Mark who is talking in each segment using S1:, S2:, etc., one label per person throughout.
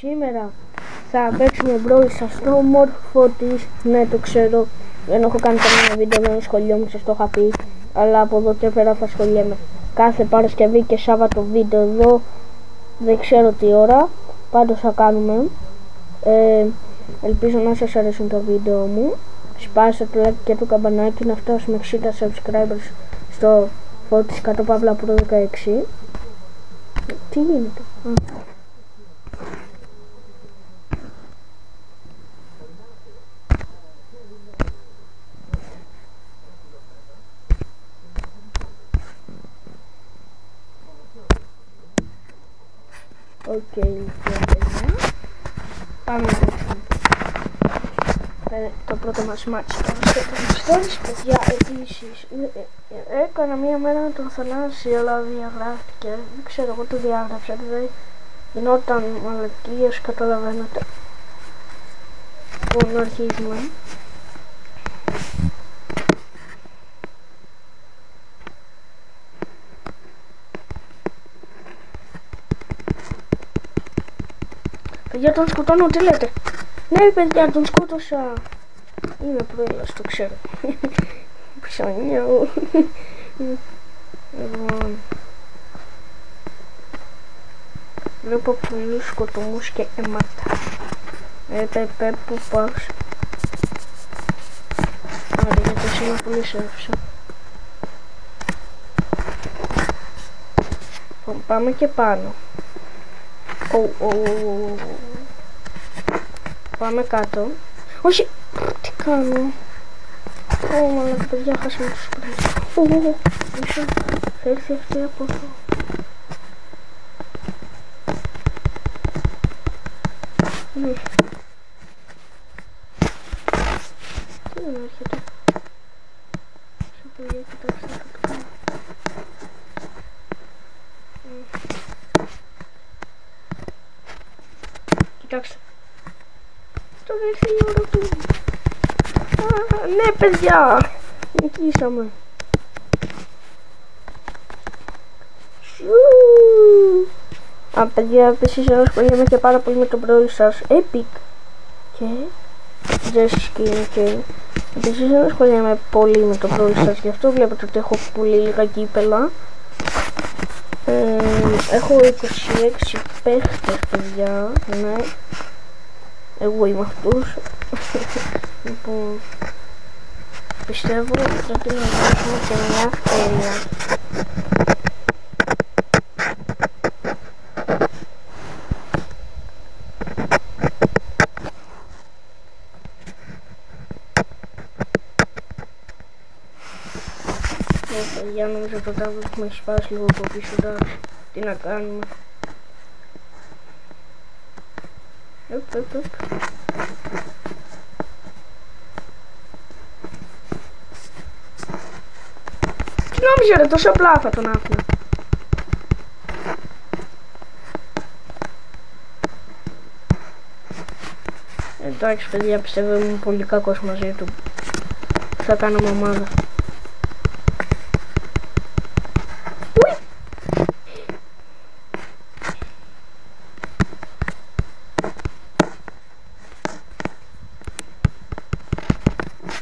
S1: Σήμερα θα παίξουμε Brawl Stars στο μόρφο της. Ναι, το ξέρω, δεν έχω κάνει κανένα βίντεο, δεν σχολιόμουν, σας το είχα πει. Αλλά από εδώ και πέρα θα σχολιέμαι κάθε Παρασκευή και Σάββατο βίντεο εδώ. Δεν ξέρω τι ώρα, πάντως θα κάνουμε. Ελπίζω να σας αρέσουν τα βίντεο μου. Σπάστε το like και το καμπανάκι να φτάσουμε 60 subscribers στο Φώτης _Παύλα Pro 16. Τι γίνεται? Οκ, λοιπόν, πάμε να παίξουμε το πρώτο μας μάτσι στο παιδιά. Επίσης έκανα μία μέρα με τον Θανάση, αλλά διαγράφηκε. Δεν ξέρω, εγώ το διάγραψα, δηλαδή γινόταν μαλακίες, καταλαβαίνετε. Λοιπόν, αρχίζουμε. Παιδιά, τον σκοτώνω, τι λέτε? Ναι, παιδιά, τον σκότωσα. Είμαι πρόεδρος, το ξέρω. Ψωνιό. Λοιπόν, βλέπω πολλούς σκοτωμούς και αίματα. Που πας? Άρα, γιατί είναι πολύ σεύσα. Πάμε και πάνω. Πάμε κάτω. Όχι! Τι κάνω? Μαλάκα, παιδιά, χάσαμε τους σπρέις. Μισό, θα έρθει αυτή από εδώ. Ναι. Τι δεν έρχεται? Σε παιδιά, κοιτάξτε, θα το κάνω. Κοιτάξτε. Τώρα ήρθε η ώρα του. Ναι, παιδιά, νικήσαμε. Παιδιά, επίσης ασχολούμαι και πάρα πολύ με το Brawl Stars Epic και Jesse Skin και επίσης ασχολούμαι πολύ με το Brawl Stars, γι' αυτό βλέπετε ότι έχω πολύ λίγα κύπελα. Έχω 26 παίχτες, παιδιά, ναι. Εγώ είμαι αυτούς. Λοιπόν, πιστεύω ότι πρέπει να δώσουμε και μια ευκαιρία. Παιδιά, νομίζω το τάβλο έχουμε σπάσει λίγο από πίσω, εντάξει. Τι να κάνουμε? Τι νόμιζε ρε, τόσο απλά θα τον άφηνα. Εντάξει παιδιά, πιστεύω είμαι πολύ κακός μαζί του. Θα κάνουμε ομάδα.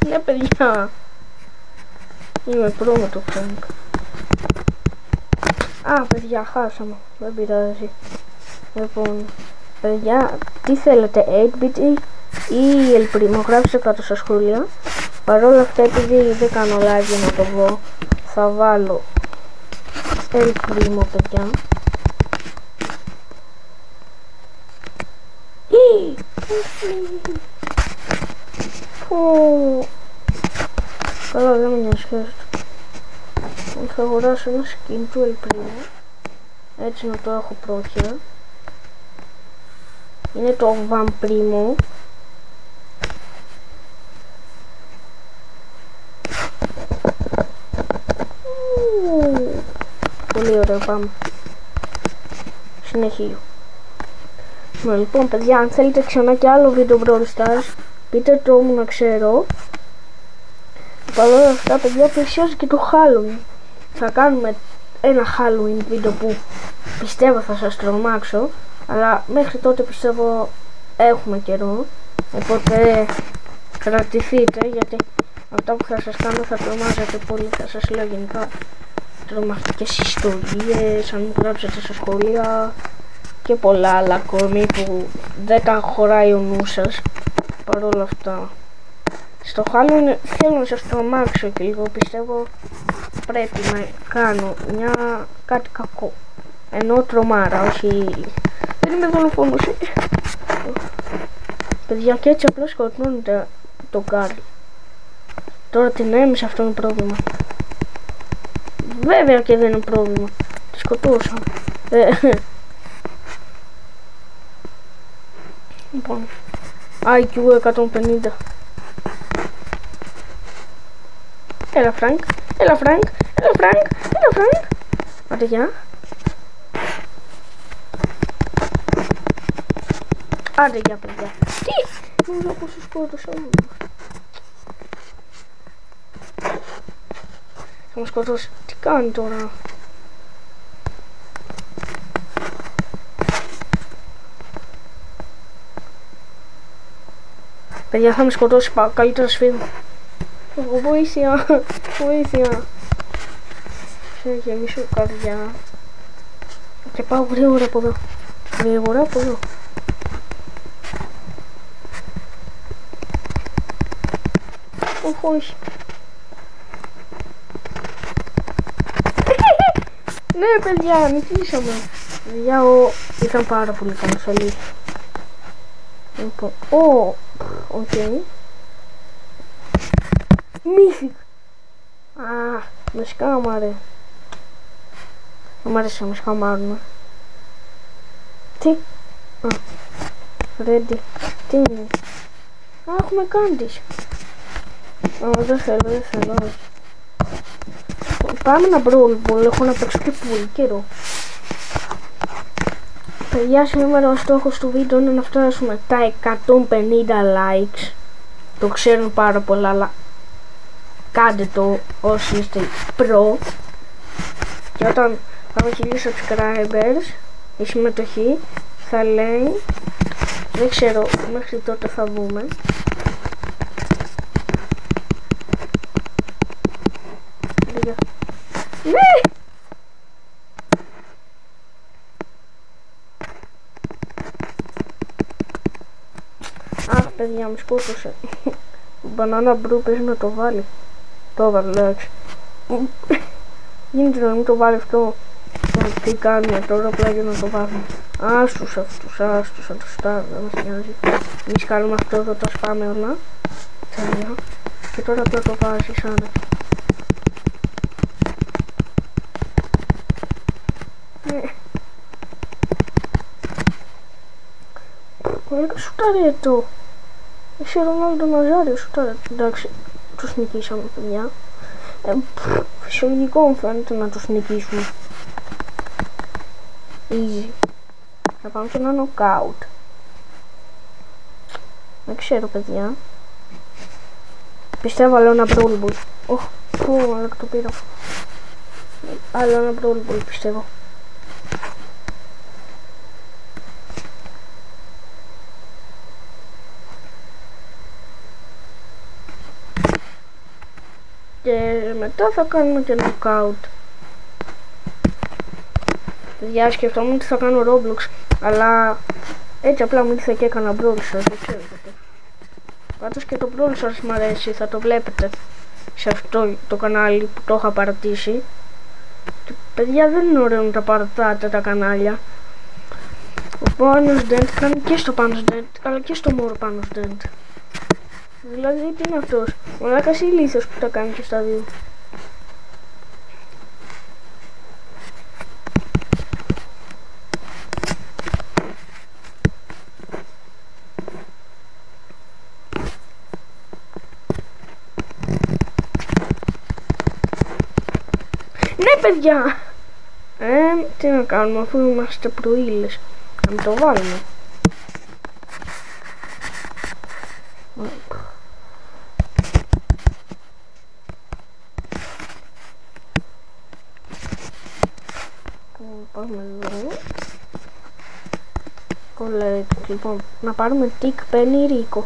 S1: Ναι παιδιά, είμαι προ με το Frank. Α, παιδιά, χάσαμε, δεν πειράζει. Λοιπόν, παιδιά, τι θέλετε, 8-bit ή El Primo? Γράψτε κάτω στα σχόλια. Παρ' όλα αυτά, επειδή δεν κάνω live να το δω, θα βάλω El Primo, παιδιά. Καλά, δεν με νοιάζει, θα αγοράσω ένα skin του El Primo, έτσι να το έχω πρόχειρα. Είναι το Van Primo. Πολύ ωραία, πάμε. Συνεχίζω. Λοιπόν παιδιά, αν θέλετε ξανά και άλλο βίντεο Brawl Stars, πείτε το μου να ξέρω. Παρ' όλα αυτά παιδιά, πλησιάζει και το Halloween. Θα κάνουμε ένα Halloween βίντεο που πιστεύω θα σας τρομάξω. Αλλά μέχρι τότε πιστεύω έχουμε καιρό. Οπότε κρατηθείτε, γιατί αυτά που θα σας κάνω θα τρομάζετε πολύ. Θα σας λέω γενικά τρομακτικές ιστορίες, αν μου γράψετε στα σχόλια και πολλά άλλα ακόμη που δεν τα χωράει ο νου σας. Παρ' όλα αυτά, στο Halloween θέλω να σας τρομάξω και λίγο. Πιστεύω πρέπει να κάνω κάτι κακό. Ενώ τρομάρα, όχι, δεν είμαι δολοφόνος. Παιδιά, και έτσι απλώς σκοτώνεται τον Καρλ. Τώρα την έμεισα, αυτό είναι πρόβλημα. Βέβαια και δεν είναι πρόβλημα. Τη σκοτώσα. Λοιπόν, IQ 150. Έλα Φρανκ, έλα Φρανκ, έλα Φρανκ, έλα Φρανκ. Άντε γεια. Άντε γεια παιδιά. Τι, νομίζω πως σου σκότωσα. Θα με σκοτώσει. Τι κάνει τώρα? Παιδιά, θα με σκοτώσει. Καλύτερα σφίγγω. Βοήθεια, βοήθεια. Γεμίσω καρδιά. Και πάω γρήγορα από εδώ. Γρήγορα από εδώ. Όχι. Ναι παιδιά, νικήσαμε. Παιδιά, ήταν πάρα πολύ καλός, αλήθεια. Λοιπόν, οκ. Mythic. Με σκάμαρε. Μ' άρεσε να με σκαμάρουν. Τι? Ready. Τι είναι? Έχουμε κάντις. Δεν θέλω. Πάμε να Brawl, έχω να παίξω και πολύ καιρό. Παιδιά, σήμερα ο στόχος του βίντεο είναι να φτάσουμε τα 150 likes. Το ξέρουν πάρα πολλά, αλλά κάντε το όσοι είστε pro. Και όταν πάμε 1000 subscribers, η συμμετοχή θα λέει, δεν ξέρω, μέχρι τότε θα δούμε. Ναι! Αχ παιδιά, με σκότωσε. Μπανάνα μπρου παίζει να το βάλει. Το έβαλε, εντάξει. Γίνεται να μην το βάλει αυτό. Τι κάνουμε τώρα, απλά για να το βάλουμε. Άστους αυτούς, θα το στάρω, δεν μας νοιάζει. Εμείς κάνουμε αυτό εδώ, τα σπάμε όλα. Τέλεια. Και τώρα απλά το βάζεις άνετα. Σουτάρε το. Εσύ Ρονάλντο Ναζάριο σουτάρε. Εντάξει, τους νικήσαμε παιδιά. Φυσιολογικό μου φαίνεται να τους νικήσουμε. Easy. Θα πάμε σε ένα knockout. Δεν ξέρω παιδιά. Πιστεύω άλλο ένα Brawl Ball. Αλλά το πήρα. Άλλο ένα Brawl Ball πιστεύω. Και μετά θα κάνουμε και knockout. Παιδιά, σκεφτόμουν ότι θα κάνω Roblox, αλλά έτσι απλά μου ήρθε και έκανα Brawl Stars, δεν ξέρω γιατί. Πάντως και το Brawl Stars μ' αρέσει, θα το βλέπετε σε αυτό το κανάλι που το είχα παρατήσει. Και παιδιά, δεν είναι ωραίο να τα παρατάτε τα κανάλια. Ο Panos Dent κάνει και στο Panos Dent, αλλά και στο More Panos Dent. Δηλαδή τι είναι αυτός, μαλάκας ή ηλίθιος που τα κάνει και στα δύο. Ναι παιδιά! Τι να κάνουμε αφού είμαστε προήλες. Να μην το βάλουμε. Πάμε εδώ. Collect. Λοιπόν, να πάρουμε Tick, Penny, Rico.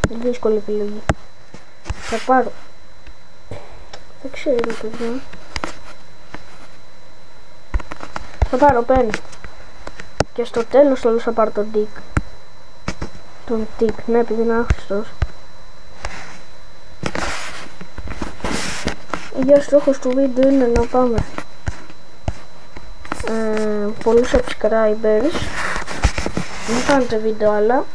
S1: Δύσκολη επιλογή. Θα πάρω. Δεν ξέρω, παιδιά. Θα πάρω Penny. Και στο τέλος θα πάρω τον Tick. Τον Tick, ναι, επειδή είναι άχρηστος. Για στόχος του βίντεο είναι να πάμε πολλούς subscribers. Μην κάνετε βίντεο άλλα,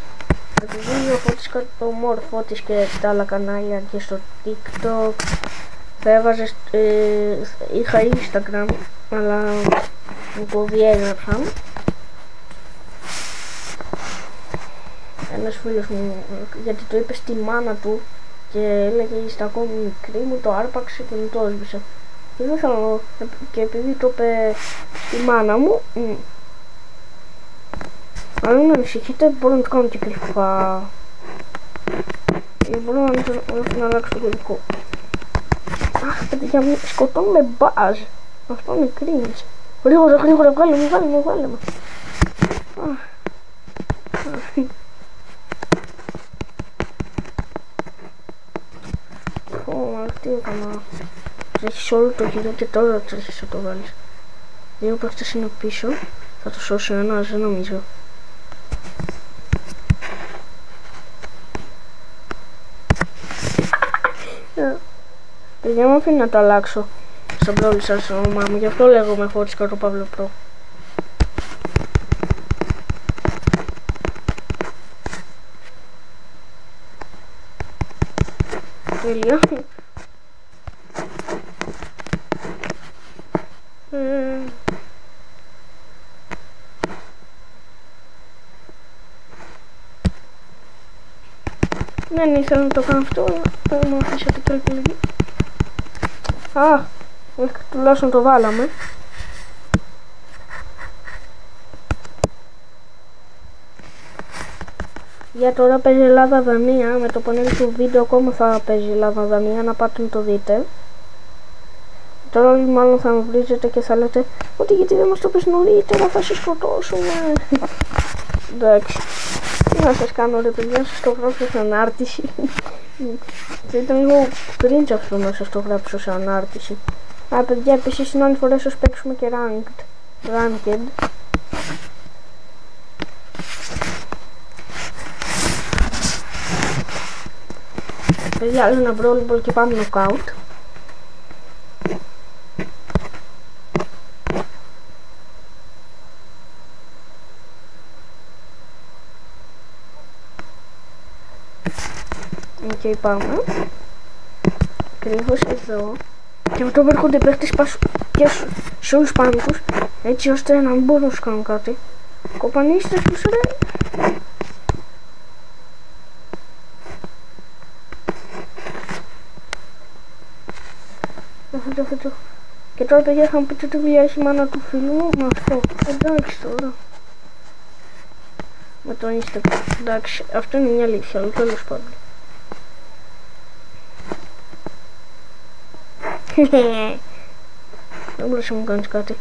S1: επειδή ο Φώτης κάνει το more Φώτης και τα άλλα κανάλια και στο TikTok θα έβαζε, είχα Instagram αλλά μου το διέγραψαν. Ένας φίλος μου, γιατί το είπε στη μάνα του και έλεγε είστε ακόμη μικρή, μου το άρπαξε και μου το έσβησε. Και δεν θέλω, και επειδή το είπε στη μάνα μου, αν μην ανησυχείτε μπορώ να το κάνω και κρυφά. Μπορώ να αλλάξω το κωδικό. Αχ, παιδιά, σκοτώνω με μπάζ. Αυτό είναι cringe. Γρήγορα, γρήγορα, βγάλε με. Τι έκανα. Τρέχεις όλο το γύρο και τώρα τρέχεις να το βάλεις. Δύο παίκτες είναι πίσω. Θα το σώσει ο ένας, δεν νομίζω. Παιδιά μου αφήνει να το αλλάξω στο Brawl Stars στο όνομά μου, γι' αυτό λέγομαι Φώτης κάτω Παύλο Pro. Τέλεια. Δεν ήθελα να το κάνω αυτό, αλλά μου αφήσατε το επιλογή. Τουλάχιστον το βάλαμε. Για τώρα παίζει Ελλάδα-Δανία, με το πανέλι του βίντεο ακόμα θα παίζει Ελλάδα-Δανία, να πάτε να το δείτε. Τώρα όλοι μάλλον θα με βρίζετε και θα λέτε ότι γιατί δεν μας το πεις νωρίτερα, θα σε σκοτώσουμε. Εντάξει, τι να σας κάνω ρε παιδιά, σας το γράψω σε ανάρτηση. Θα ήταν λίγο cringe αυτό να σας το γράψω σε ανάρτηση. Παιδιά, επίσης την άλλη φορά ίσως παίξουμε και ranked. Παιδιά, άλλο ένα Brawl και πάμε knockout. Και πάμε ακριβώς εδώ και αυτό βρίσκονται παίχτες και σε όλους πάνω τους, έτσι ώστε να μην μπορούν να σου κάνουν κάτι. Κοπανίστε τους ρε. Αυτό. Και τώρα παιδιά θα μου πείτε τι δουλειά έχει η μάνα του φίλου μου με αυτό. Εντάξει τώρα. Με το Instagram. Εντάξει, αυτό είναι μια αλήθεια, αλλά τέλος πάντων. Δεν μπορείς να μου κάνεις κάτι.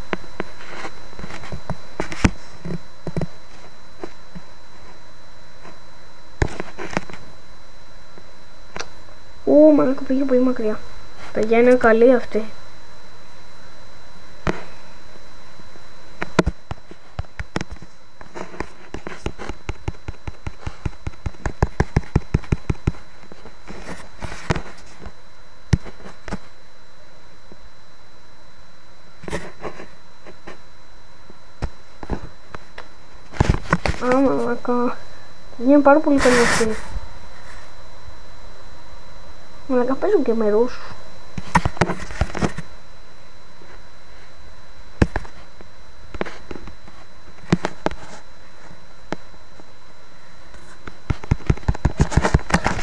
S1: Μαλάκα πήγε πολύ μακριά. Παιδιά είναι καλή αυτή. Μαλάκα. Είναι πάρα πολύ καλή αυτή. Μαλάκα παίζουν και με Ρώσους.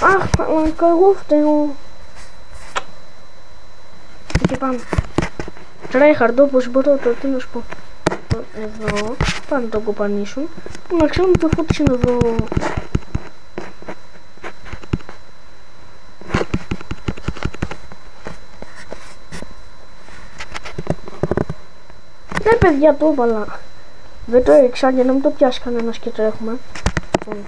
S1: Αχ, μαλάκα εγώ φταίω. Και πάμε. Tryhard όπως μπορώ τώρα, τι να σου πω. Εδώ, πάνε να τον κοπανίσουν. Που να ξέρουν ότι ο Φώτης είναι εδώ. Ναι παιδιά, το έβαλα. Δεν το έριξα για να μην το πιάσει κανένας και τρέχουμε. Λοιπόν,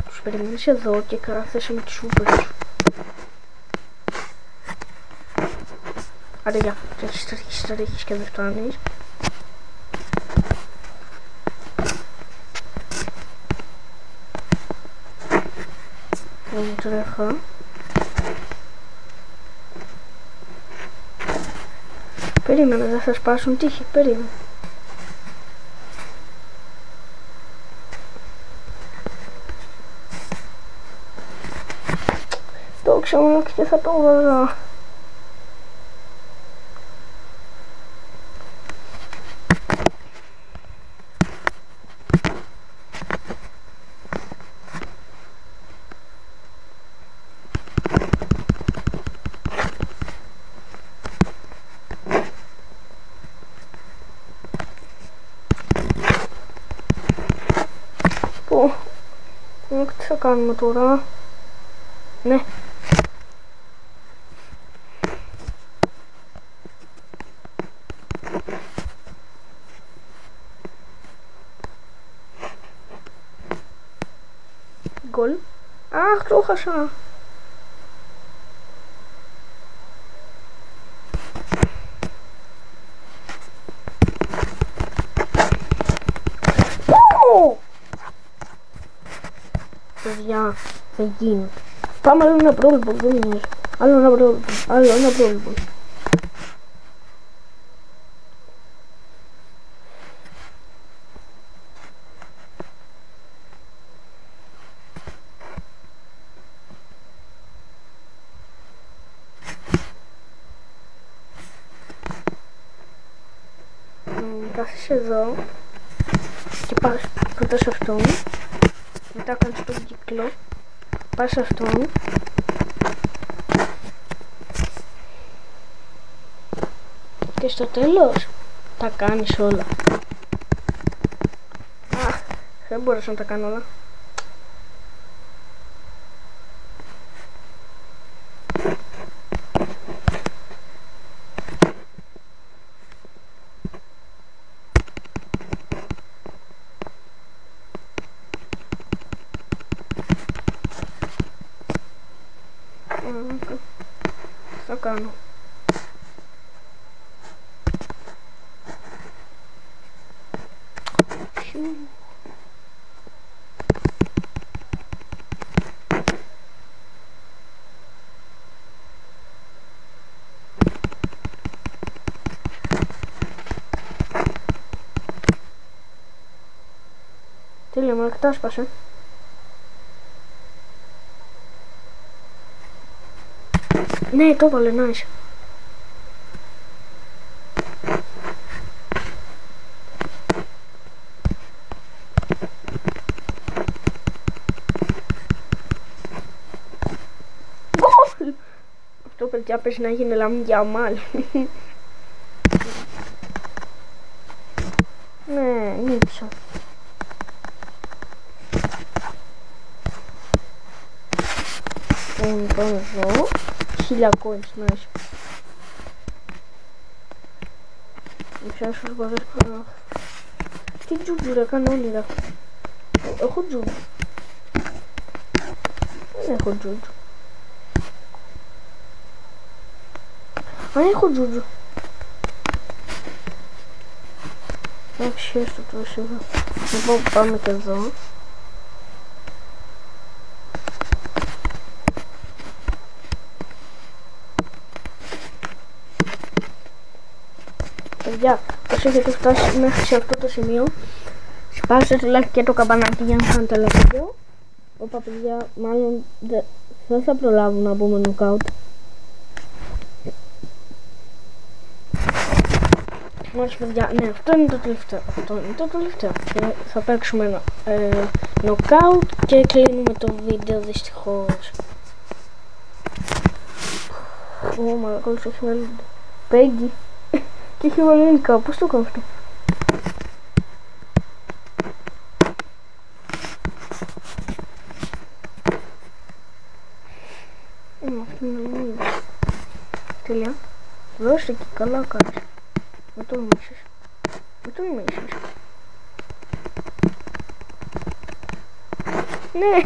S1: τους περιμένεις εδώ και καράθεσαι με τις σούπερ σου. Άντε για, τρέχεις και δεν φτάνεις. Τρέχα. Περίμενε, δεν θα σπάσουν τύχη, περίμενε. Το ξέρω και θα το βάζα. Τι θα κάνουμε τώρα? Ναι. Γκολ. Αχ, το χάσα. Παιδιά, θα γίνει. Πάμε άλλο ένα πρόβλημα, δεν είναι. Άλλο ένα πρόβλημα. Κάθεσαι εδώ και πας πρώτα σε αυτόν. Μετά κάνεις τον κύκλο, πας σε αυτόν και στο τέλος τα κάνεις όλα. Αχ, δεν μπορούσα να τα κάνω όλα. Θα κάνω. Τι λέμε, αρκετά σπάσε. Ναι, το έβαλε, nice. Γκολ! Αυτό, παιδιά, πρέπει να γίνει Λαμίν Γιαμάλ. Ναι, νίξα. Πάμε εδώ. 1000 coins, nice. Πιάσω βάζω. Τι τζουτζου ρε, κάνω όνειρα. Έχω τζουτζου. Δεν έχω τζουτζου. Α, έχω τζουτζου. Εντάξει, έστω το σίγουρα. Λοιπόν, πάμε και εδώ. Παιδιά, όσοι έχετε φτάσει μέχρι σε αυτό το σημείο, σπάστε το like και το καμπανάκι για να κάνετε άλλα βίντεο. Όπα, παιδιά, μάλλον δεν θα προλάβουμε να μπούμε knockout. Μόλις, παιδιά, ναι, αυτό είναι το τελευταίο. Και θα παίξουμε ένα knockout και κλείνουμε το βίντεο δυστυχώς. Ω, μαλακόλος έχει βάλει Peggy. Και έχει βάλει ελληνικά, πώς το κάνω αυτό? Αυτό είναι μόνο. Τέλεια. Δώσε και καλά κάνεις. Με το μίσες. Ναι!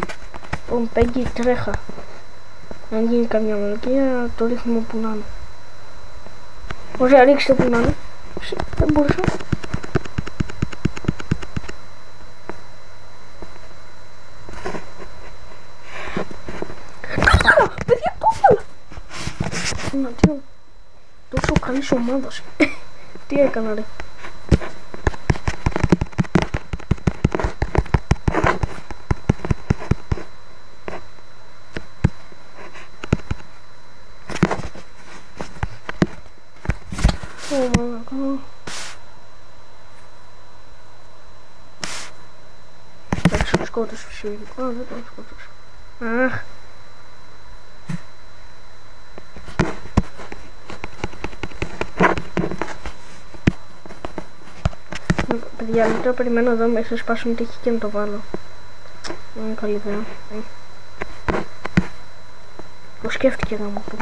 S1: Λοιπόν, Πέγγι, τρέχα. Αν γίνει καμιά μαλακία, το ρίχνουμε που να είναι. Ωραία, ρίξτε που να είναι. Δεν μπορούσα. Παιδιά, το έβαλα! Εναντίον τόσο καλής ομάδας. Τι έκανα ρε. Εντάξει, το σκότωσε φυσιολογικό, δεν το σκότωσε. Αχ. Παιδιά, τώρα περιμένω εδώ μέσα, σπάσουν τύχη και να το βάλω. Δεν είναι καλή ιδέα. Το σκέφτηκε να μου πει.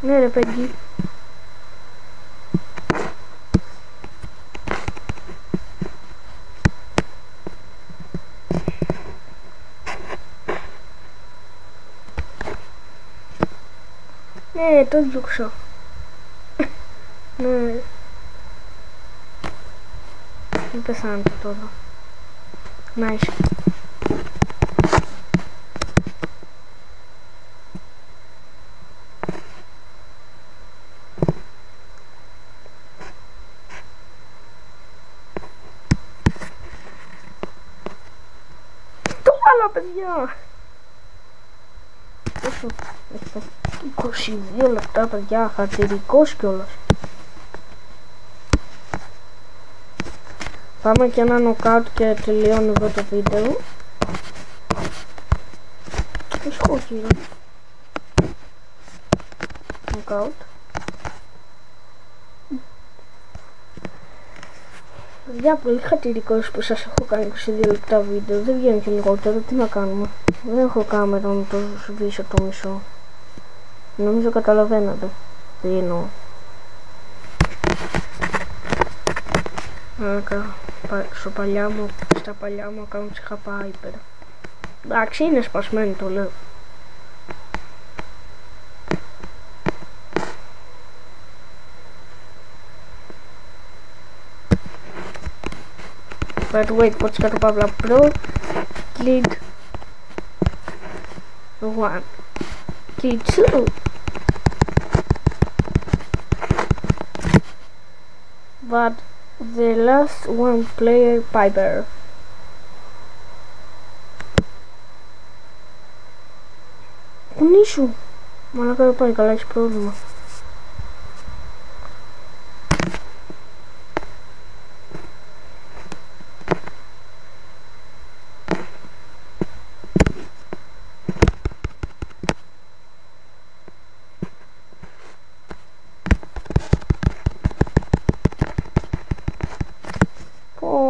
S1: Ναι ρε Πέγγι. Ναι, το διώξω. Ναι. Μην πεθάνετε τώρα. Nice. Το βάλα, παιδιά. Πόσο έχω? 22 λεπτά, παιδιά, χαρτηρικός κιόλας. Πάμε και ένα νοκάουτ και τελειώνω εδώ το βίντεο. Ισχύω κύριε. Νοκάουτ. Παιδιά, πολύ χαρτηρικός που σας έχω κάνει 22 λεπτά βίντεο. Δεν βγαίνει και λιγότερο, τι να κάνουμε. Δεν έχω κάμερα να το σβήσω το μισό. Νομίζω καταλαβαίνετε τι εννοώ. Στα παλιά μου accounts είχα πάει πέρα. Εντάξει, είναι σπασμένο, το λέω. But wait, what's got Pavla Pro? Killed 1. Killed 2. But the last one player Piper. Κουνήσου. Μαλάκα δεν πάει καλά, έχεις πρόβλημα.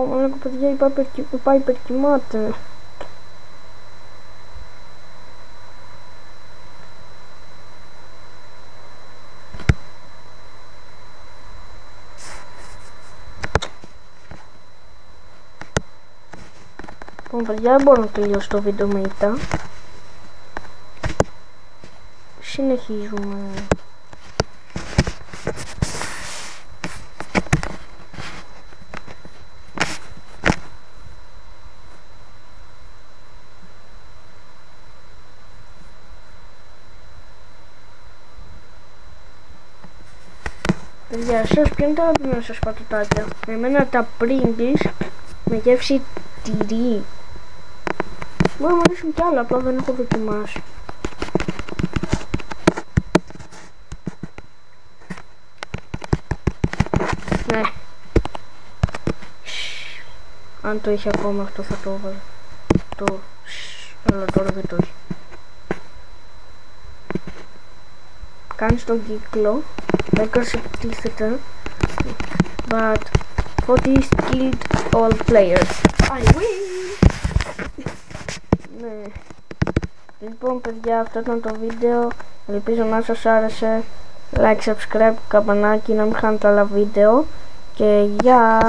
S1: Μαλάκα παιδιά, η Piper κοιμάται. Λοιπόν παιδιά, δεν μπορώ να τελειώσω το βίντεο με ήττα. Συνεχίζουμε. Παιδιά, εσάς ποιο είναι τα αγαπημένα σας πατατάκια? Εμένα τα Pringles με γεύση τυρί. Μπορεί να μου αρέσουν κι άλλα, απλά δεν έχω δοκιμάσει. Ναι. Αν το είχε ακόμα αυτό θα το έβαζα. Αλλά τώρα δεν το έχει. Κάνεις τον κύκλο. Bakers εκτίθεται. But Fotis killed all players. I win! Ναι. Λοιπόν παιδιά, αυτό ήταν το βίντεο. Ελπίζω να σας άρεσε. like, subscribe, καμπανάκι, να μην χάνετε άλλα βίντεο και γεια.